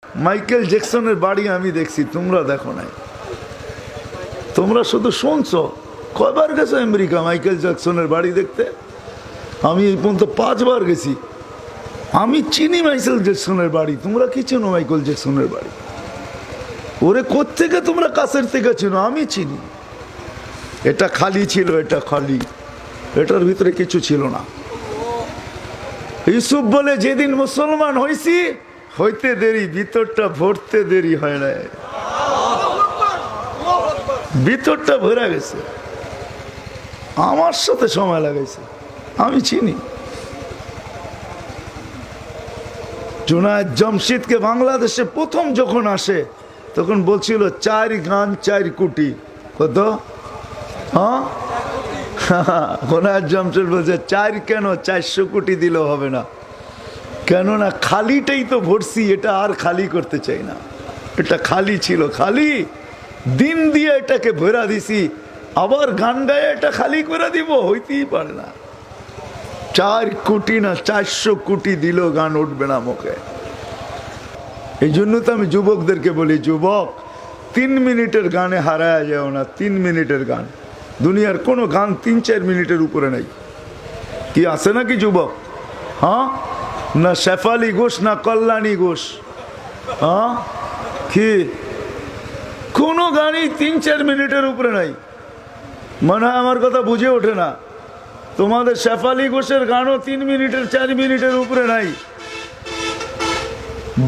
Michael জ্যাকসনের বাড়ি আমি দেখছি, তোমরা দেখো নাই। তোমরা শুধু শুনছো। কয়বার গেছো আমেরিকা মাইকেল জ্যাকসনের বাড়ি দেখতে? আমি এই পর্যন্ত 5 বার গেছি। আমি চিনি মাইকেল জ্যাকসনের বাড়ি। তোমরা কি চেনো মাইকেল জ্যাকসনের বাড়ি? ওরে কোত্থেকে তোমরা কাছের থেকে চেনো? আমি চিনি। এটা খালি ছিল, এটা খালি, এটার ভিতরে কিছু ছিল না। ইউসুফ বলে, যেদিন মুসলমান হয়েছি হইতে দেরি, ভিতরটা ভরতে দেরি হয় না। ভিতরটা ভরা গেছে, আমার সাথে সময় লাগাইছে। আমি চিনি। জুনায়েদ জমশিদকে বাংলাদেশে প্রথম যখন আসে তখন বলছিল 4 গান 4 কোটি। কত? হ্যাঁ, জুনায়েদ জমশিদ বলছে 4 কেন, 400 কোটি দিলেও হবে না। কেননা খালিটাই তো ভরছি, এটা আর খালি করতে চাই না। এটা খালি ছিল, খালি দিন দিয়ে এটাকে ভরা দিছি, আবার গান গায়ে এটা খালি করে দিব? হইতেই পারে না। 4 কোটি না 400 কোটি দিল গান উঠবে না মুখে। এই জন্য তো আমি যুবকদেরকে বলি, যুবক 3 মিনিটের গানে হারায় যাও না। 3 মিনিটের গান, দুনিয়ার কোনো গান 3-4 মিনিটের উপরে নাই। কি আছে নাকি যুবক? হ্যাঁ, না শেফালি ঘোষ না কল্যাণী ঘোষ। হ্যাঁ, কি কোনো গানই 3-4 মিনিটের উপরে নাই। মনে হয় আমার কথা বুঝে ওঠে না। তোমাদের শেফালি ঘোষের গানও 3 মিনিটের 4 মিনিটের উপরে নাই।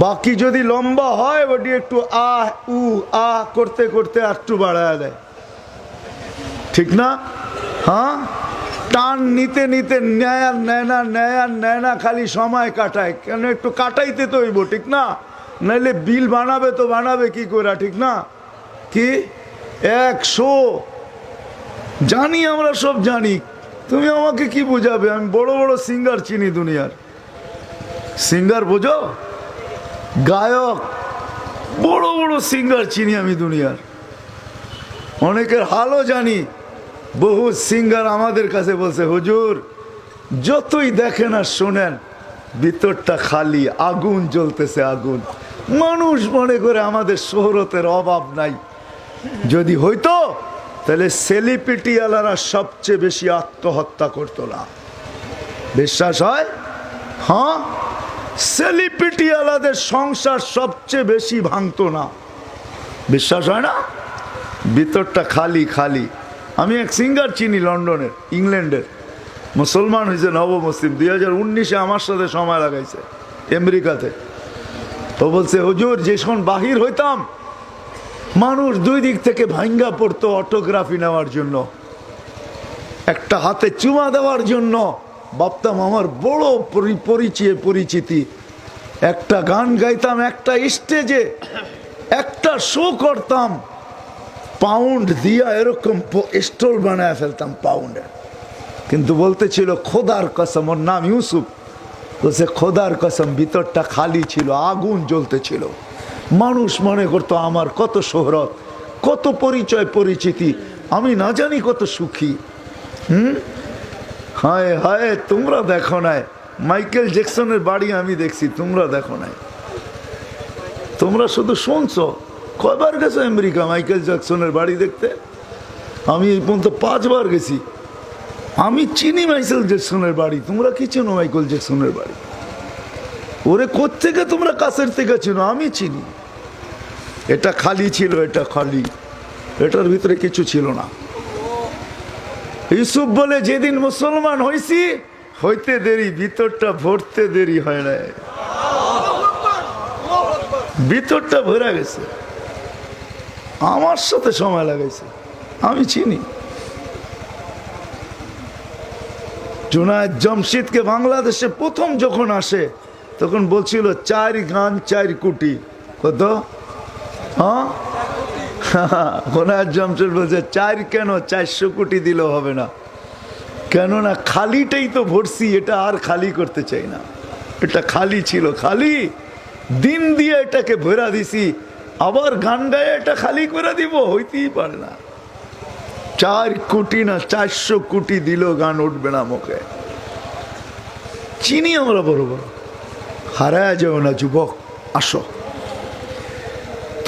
বাকি যদি লম্বা হয় ওটি একটু আহ উ আহ করতে করতে একটু বাড়ায় দেয়, ঠিক না? হ্যাঁ, টান নিতে নিতে নেয় না, খালি সময় কাটায়। কেন? একটু কাটাইতে তো হইব, ঠিক না? নাইলে বিল বানাবে তো বানাবে কি করে, ঠিক না? কি 100 জানি, আমরা সব জানি। তুমি আমাকে কি বুঝাবে? আমি বড় বড় সিঙ্গার চিনি দুনিয়ার। সিঙ্গার বোঝো? গায়ক, বড় বড় সিঙ্গার চিনি আমি দুনিয়ার। অনেকের হালও জানি। বহু সিঙ্গার আমাদের কাছে বলছে, হুজুর যতই দেখেন আর শোনেন ভিতরটা খালি, আগুন জ্বলতেছে, আগুন। মানুষ মনে করে আমাদের শোহরতের অভাব নাই। যদি হইতো তাহলে সেলিব্রিটিওয়ালারা সবচেয়ে বেশি আত্মহত্যা করতো না। বিশ্বাস হয়? হ্যাঁ, সেলিব্রিটিওয়ালাদের সংসার সবচেয়ে বেশি ভাঙতো না। বিশ্বাস হয় না? ভিতরটা খালি খালি। আমি এক সিঙ্গার চিনি লন্ডনের, ইংল্যান্ডের, মুসলমান হয়েছে, নবমুসলিম। 2019-এ আমার সাথে সময় লাগাইছে আমেরিকাতে। ও বলছে, হুজুর যখন বাহির হইতাম মানুষ 2 দিক থেকে ভাঙ্গা পড়তো অটোগ্রাফি নেওয়ার জন্য, একটা হাতে চুমা দেওয়ার জন্য। ভাবতাম আমার বড় পরিচিতি। একটা গান গাইতাম, একটা স্টেজে একটা শো করতাম, পাউন্ড দিয়া এরকম স্টল বানায় ফেলতাম পাউন্ডে। কিন্তু বলতেছিল খোদার কসম, ওর নাম ইউসুফ, বলছে খোদার কসম ভিতরটা খালি ছিল, আগুন জ্বলতেছিল। মানুষ মনে করতো আমার কত শোহরত, কত পরিচয় পরিচিতি, আমি না জানি কত সুখী। হায় হায়, তোমরা দেখো নাই মাইকেল জ্যাকসনের বাড়ি আমি দেখছি, তোমরা দেখো নাই। তোমরা শুধু শুনছো। কয়বার গেছো আমেরিকা মাইকেল জ্যাকসনের বাড়ি দেখতে? আমি এই পর্যন্ত 5 বার গেছি। আমি চিনি মাইকেল জ্যাকসনের বাড়ি। তোমরা কি চেনো মাইকেল জ্যাকসনের বাড়ি? ওরে কোত্থেকে তোমরা কাছের থেকে চেনো? আমি চিনি। এটা খালি ছিল, এটা খালি, এটার ভিতরে কিছু ছিল না। ইউসুফ বলে, যেদিন মুসলমান হয়েছি হইতে দেরি, ভিতরটা ভরতে দেরি হয় না। ভিতরটা ভরা গেছে, আমার সাথে সময় লাগাইছে। আমি চিনি। জুনায়েদ জমশিদকে বাংলাদেশে প্রথম যখন আসে তখন বলছিল 4 গান 4 কোটি। কত? হ্যাঁ, জুনায়েদ জমশিদ বলছে 4 কেন, 400 কোটি দিলেও হবে না। কেননা খালিটাই তো ভরছি, এটা আর খালি করতে চাই না। এটা খালি ছিল, খালি দিন দিয়ে এটাকে ভরা দিছি, আবার গান গায়ে এটা খালি করে দিব? হইতেই পারে না। 4 কোটি না 400 কোটি দিল গান উঠবে না মুখে। চিনি আমরা বড় বড়। হারায় যাও না যুবক, আসো।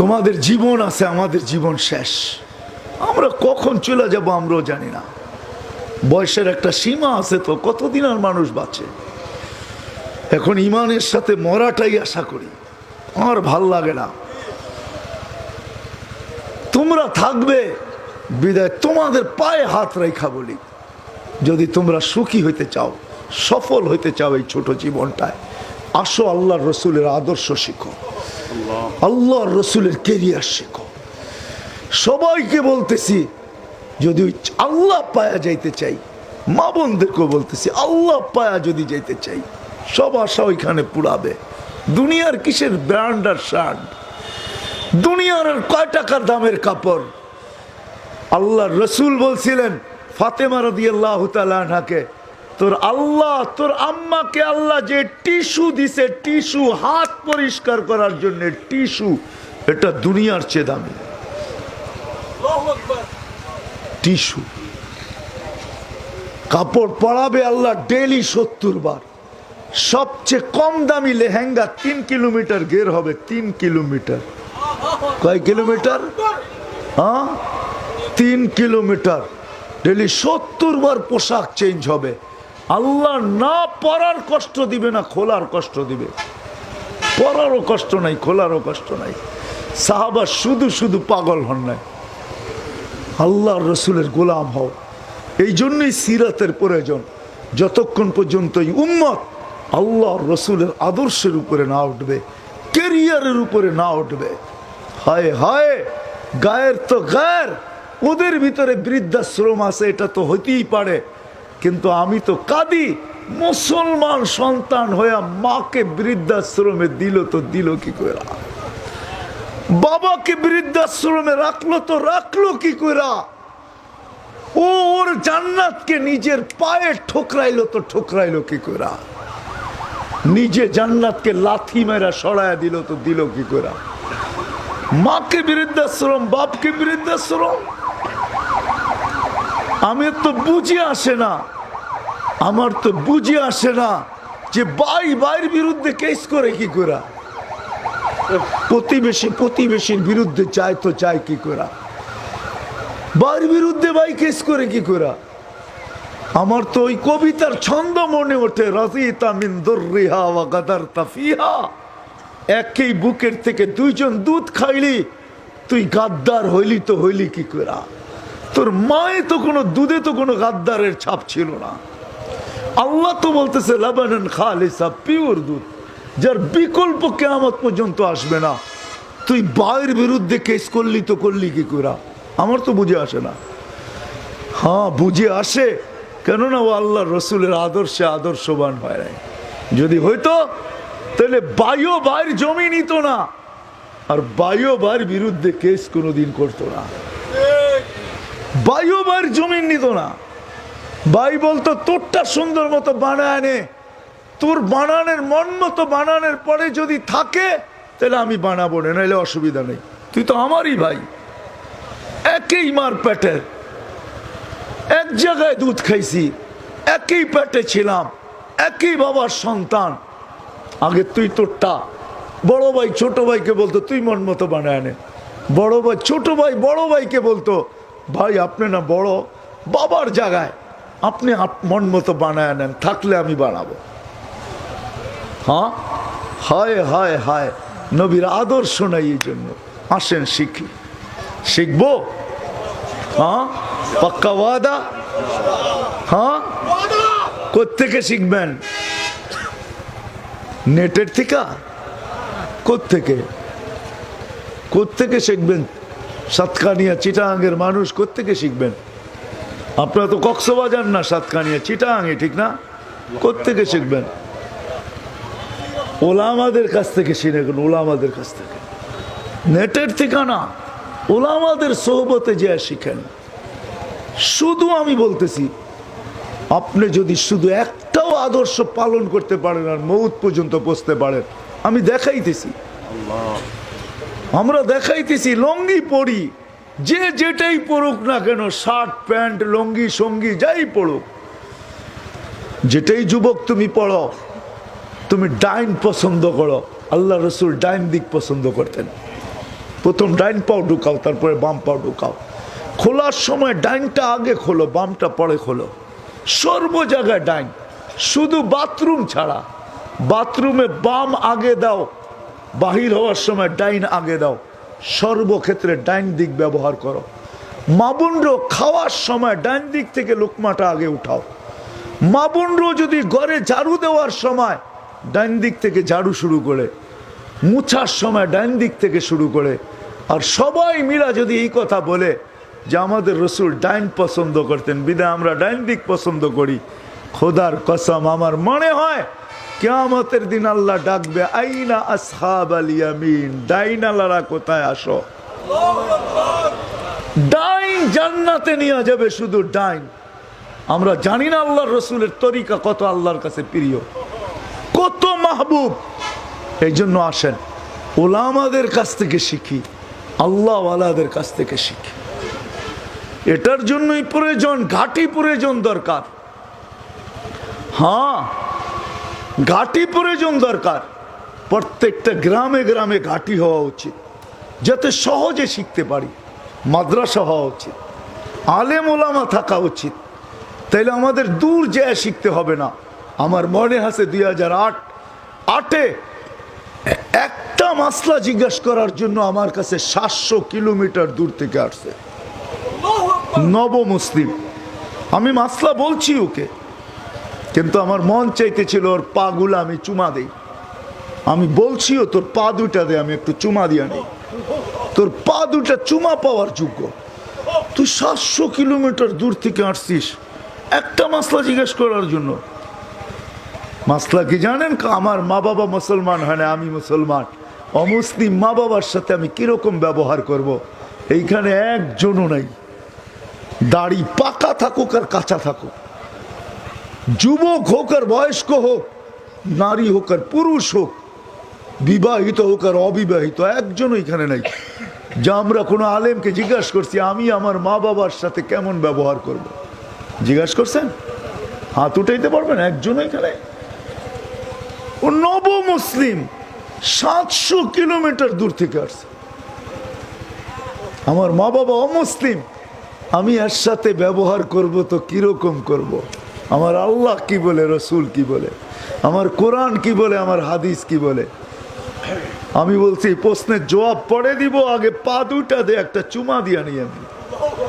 তোমাদের জীবন আছে, আমাদের জীবন শেষ। আমরা কখন চলে যাব আমরাও জানি না। বয়সের একটা সীমা আছে, তো কতদিন আর মানুষ বাঁচে। এখন ইমানের সাথে মরাটাই আশা করি, আর ভাল লাগে না। তোমরা থাকবে বিদায় তোমাদের পায়ে হাত রেখা বলি, যদি তোমরা সুখী হইতে চাও, সফল হইতে চাও এই ছোট জীবনটায়, আসো আল্লাহর রসুলের আদর্শ শিখো, আল্লাহর রসুলের কেরিয়ার শিখো। সবাইকে বলতেছি, যদি আল্লাহ পায়া যাইতে চাই, মা বোনদেরকেও বলতেছি, আল্লাহ পায়া যদি যাইতে চাই, সব আশা ওইখানে পুরাবে। দুনিয়ার কিসের ব্র্যান্ড আর শার্ট, দুনিয়ার আর কয় টাকার দামের কাপড়। আল্লাহর রসুল বলছিলেন ফাতেমা রাদিয়াল্লাহু তাআলা আনহাকে, তোর আল্লাহ, তোর আম্মাকে আল্লাহ যে টিস্যু দিছে, টিস্যু, হাত পরিষ্কার করার জন্য টিস্যু, এটা দুনিয়ার চেয়ে দামি টিস্যু। কাপড় পরাবে আল্লাহ ডেইলি 70 বার। সবচেয়ে কম দামি লেহেঙ্গা 3 কিলোমিটার গের হবে, 3 কিলোমিটার। কয় কিলোমিটার? 3 কিলোমিটার। ডেইলি 70 বার পোশাক চেঞ্জ হবে। আল্লাহ না পরার কষ্ট দিবে না খোলার কষ্ট দিবে। পরারও কষ্ট নাই, খোলারও কষ্ট নাই। সাহাবা শুধু শুধু পাগল হন নাই, আল্লাহর রসুলের গোলাম হও। এই জন্যই সিরাতের প্রয়োজন। যতক্ষণ পর্যন্ত এই উম্মত আল্লাহর রসুলের আদর্শের উপরে না উঠবে, কেরিয়ারের উপরে না উঠবে, হায় হায়, গায়ের তো গায়ের, ওদের ভিতরে বৃদ্ধাশ্রম আছে, এটা তো হইতেই পারে। কিন্তু আমি তো কাঁদি, মুসলমান সন্তান হইয়া মাকে বৃদ্ধাশ্রমে দিল, তো দিল কি করে? বাবাকে বৃদ্ধাশ্রমে রাখলো, তো রাখলো কি করে? ও ওর জান্নাতকে নিজের পায়ে ঠোকরাইলো, তো ঠোকরাইলো কি করে? নিজে জান্নাতকে লাথি মেরা সরাইয়া দিল, তো দিল কি করে? মাকে বৃদ্ধাশ্রম, বাপকে বৃদ্ধাশ্রম। আমি তো বুঝে আসে না, আমার তো বুঝে আসে না যে ভাই ভাইয়ের বিরুদ্ধে কেস করে কি করে? প্রতিবেশী প্রতিবেশীর বিরুদ্ধে চায়, তো চায় কি করে? ভাইয়ের বিরুদ্ধে ভাই কেস করে কি করে? আমার তো ওই কবিতার ছন্দ মনে ওঠে, রাজিতা মিন দুররিহা ওয়া গাদারতা ফিহা। একই বুকের থেকে দুইজন দুধ খাইলি, তুই গাদ্দার হইলি, তো হইলি কি করে? তোর মায়ে তো কোনো দুধে তো কোনো গাদ্দারের ছাপ ছিল না। আল্লাহ তো বলতেছে লাবানান খালিসা, পিওর দুধ, যার বিকল্প কিয়ামত পর্যন্ত আসবে না। তুই ভাইয়ের বিরুদ্ধে কেস করলি, তো করলি কি করে? আমার তো বুঝে আসে না। হ্যাঁ, বুঝে আসে, কেননা ও আল্লাহ রসুলের আদর্শে আদর্শবান হয় নাই। যদি হইতো তাহলে ভাইও ভাইয়ের জমি নিত না, আর ভাইও ভাইয়ের বিরুদ্ধে কেস কোনোদিন করতো না। ভাইও ভাইয়ের জমি নিত না। ভাই বলতো তোরটা সুন্দর মতো বানায় নে, তোর বানানোর মন মতো বানানোর পরে যদি থাকে তাহলে আমি বানাবো না, নাহলে অসুবিধা নেই, তুই তো আমারই ভাই। একই মার পেটের, এক জায়গায় দুধ খাইছি, একই পেটে ছিলাম, একই বাবার সন্তান। আগে তুই তোরটা, বড় ভাই ছোট ভাইকে বলতো তুই মন মতো বানায় নে। বড় ভাই ছোট ভাই বড় ভাইকে বলতো ভাই আপনি না বড়, বাবার জায়গায় আপনি মন মতো বানায় নেন, থাকলে আমি বানাবো। হ্যাঁ, হায় হায় হায়, নবীর আদর্শ নাই। এই জন্য আসেন শিখি, শিখবো। হ্যাঁ, পাক্কা ওয়াদা। হ্যাঁ, কোত্থেকে শিখবেন? নেটের থেকে? কোত্থেকে কোত্থেকে শিখবেন? সাতকানিয়া চিটাগাঙ্গের মানুষ কোত্থেকে শিখবেন? আপনারা তো কক্সবাজার না, সাতকানিয়া চিটাগাঙ্গে, ঠিক না? কোত্থেকে শিখবেন? ওলামাদের কাছ থেকে শিখেন, ওলামাদের কাছ থেকে, নেটের থেকে না। ওলামাদের সোহবতে যে শিখেন। শুধু আমি বলতেছি, আপনি যদি শুধু একটাও আদর্শ পালন করতে পারেন আর মৌত পর্যন্ত পৌঁছতে পারেন, আমি দেখাইতেছি, আমরা দেখাইতেছি। লঙ্গি পরি, যে যেটাই পড়ুক না কেন, শার্ট প্যান্ট লঙ্গি সঙ্গি যাই পড়ুক, যেটাই যুবক তুমি পড়ো, তুমি ডাইন পছন্দ করো। আল্লাহ রসুল ডাইন দিক পছন্দ করতেন। প্রথম ডাইন পাও ঢুকাও, তারপরে বাম পাও ঢুকাও। খোলার সময় ডাইনটা আগে খোলো, বামটা পরে খোলো। সর্ব জায়গায় ডাইন, শুধু বাথরুম ছাড়া। বাথরুমে বাম আগে দাও, বাহির হওয়ার সময় ডাইন আগে দাও। সর্বক্ষেত্রে ডাইন দিক ব্যবহার করো। মা বোনরা খাওয়ার সময় ডাইন দিক থেকে লোকমাটা আগে উঠাও। মা বোনরা যদি ঘরে ঝাড়ু দেওয়ার সময় ডাইন দিক থেকে ঝাড়ু শুরু করে, মুছার সময় ডাইন দিক থেকে শুরু করে। আর সবাই মিলা যদি এই কথা বলে যে আমাদের রসুল ডাইন পছন্দ করতেন, বিদায় আমরা ডাইন দিক পছন্দ করি, খোদার কসম আমার মনে হয় কিয়ামতের দিন আল্লাহ ডাকবে, আইনা আসহাবাল ইয়ামিন, ডাইন আল্লাহরা কোথায় আসো। ডাইন জান্নাতে নিয়ে যাবে, শুধু ডাইন। আমরা জানি না আল্লাহর রসুলের তরিকা কত আল্লাহর কাছে প্রিয়, কত মাহবুব। এই জন্য আসেন ওলামাদের কাছ থেকে শিখি, আল্লাহওয়ালাদের কাছ থেকে শিখি। এটার জন্যই প্রয়োজন, ঘাটি প্রয়োজন দরকার। হ্যাঁ, ঘাটি প্রয়োজন দরকার। প্রত্যেকটা গ্রামে গ্রামে ঘাটি হওয়া উচিত, যাতে সহজে শিখতে পারি। মাদ্রাসা হওয়া উচিত, আলেম ওলামা থাকা উচিত। তাইলে আমাদের দূর যেয়ে শিখতে হবে না। আমার মনে আছে 2008-এ একটা মাসলা জিজ্ঞাসা করার জন্য আমার কাছে 700 কিলোমিটার দূর থেকে আসছে নব মুসলিম। আমি মাসলা বলছি ওকে, কিন্তু আমার মন চাইতেছিল ওর পা গুলা আমি চুমা দেই। আমি বলছিও তোর পা দুটা দে, আমি একটু চুমা দিয়া নেই। তোর পা দুটা চুমা পাওয়ার যোগ্য। তুই 700 কিলোমিটার দূর থেকে আসছিস একটা মাসলা জিজ্ঞেস করার জন্য। মাসলা কি জানেন? আমার মা বাবা মুসলমান হয় না, আমি মুসলমান। অমুসলিম মা বাবার সাথে আমি কিরকম ব্যবহার করব। এইখানে একজনও নাই। দাড়ি পাকা থাকুক আর কাঁচা থাকুক, যুবক হোক আর বয়স্ক হোক, নারী হোক আর পুরুষ হোক, বিবাহিত হোক আর অবিবাহিত, একজনও এখানে নাই যা আমরা কোনো আলেমকে জিজ্ঞাসা করছি আমি আমার মা বাবার সাথে কেমন ব্যবহার করব। জিজ্ঞাসা করছেন? হাত উঠাইতে পারবেন? একজনও এখানে। ও নব মুসলিম, 700 কিলোমিটার দূর থেকে আসছে। আমার মা বাবা অমুসলিম, আমি এর সাথে ব্যবহার করব তো কিরকম করব। আমার আল্লাহ কি বলে, রসুল কি বলে, আমার কোরআন কি বলে, আমার হাদিস কি বলে। আমি বলছি প্রশ্নের জবাব পড়ে দিব, আগে পা দুটা দে, একটা চুমা দিয়া নিয়ে আমি।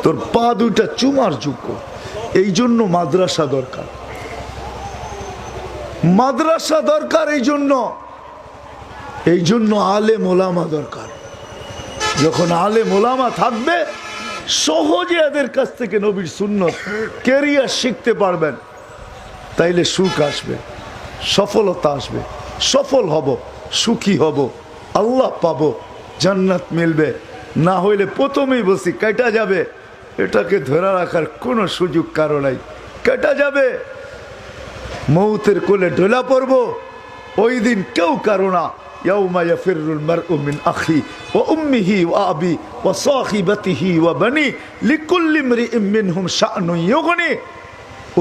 তোর পা দুটা চুমার যোগ্য। এই জন্য মাদ্রাসা দরকার, মাদ্রাসা দরকার। এই জন্য আলেম ওলামা দরকার। যখন আলেম ওলামা থাকবে, সহজে এদের কাছ থেকে নবীর সুন্নত কেরিয়ার শিখতে পারবেন। তাইলে সুখ আসবে, সফলতা আসবে, সফল হব, সুখী হব, আল্লাহ পাবো, জান্নাত মিলবে। না হইলে প্রথমেই বসি কেটা যাবে, এটাকে ধরে রাখার কোনো সুযোগ কারো নাই। কেটা যাবে, মৌতের কোলে ঢোলা পড়বো, ওই দিন কেউ কারো না। ইয়াউমা ইয়াফিরুল মারউ মিন আখি ওয়া উম্মিহি ওয়া আবি ওয়া সাহিবাতিহি ওয়া বানি লিকুল্লি ইমরিইম মিনহুম শা'নুন ইউগনি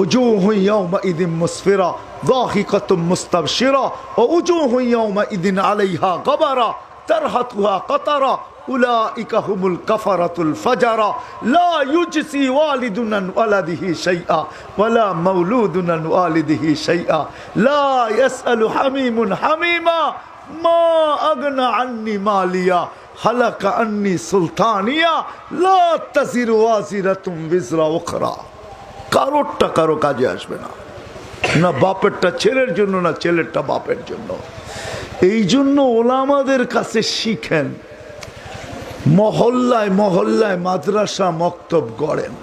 উজুহু ইয়াউমাইযিন মুসফিরা যাহিকাতুম মুস্তাবশিরা ওয়া উজুহু ইয়াউমাইযিন আলাইহা গাবারা তারহাতুহা কাতারা উলাইকা হুমুল কাফারাতুল ফাজারা লা ইউজসি ওয়ালিদুন আন ওয়ালাদিহি শাইআ ওয়ালা মাউলুদুন আন ওয়ালিদিহি শাইআ লা ইয়াসআলু হামিমুন হামিমা মা আগনা আন্নি মালিয়া হালাকা আন্নি সুলতানিয়া লা তাজিরু ওয়াজিরাতুম বিজরা উখরা। কারোরটা কারো কাজে আসবে না, না বাপেরটা ছেলের জন্য, না ছেলেরটা বাপের জন্য। এই জন্য ওলামাদের কাছে শিখেন, মহল্লায় মহল্লায় মাদ্রাসা মক্তব গড়েন।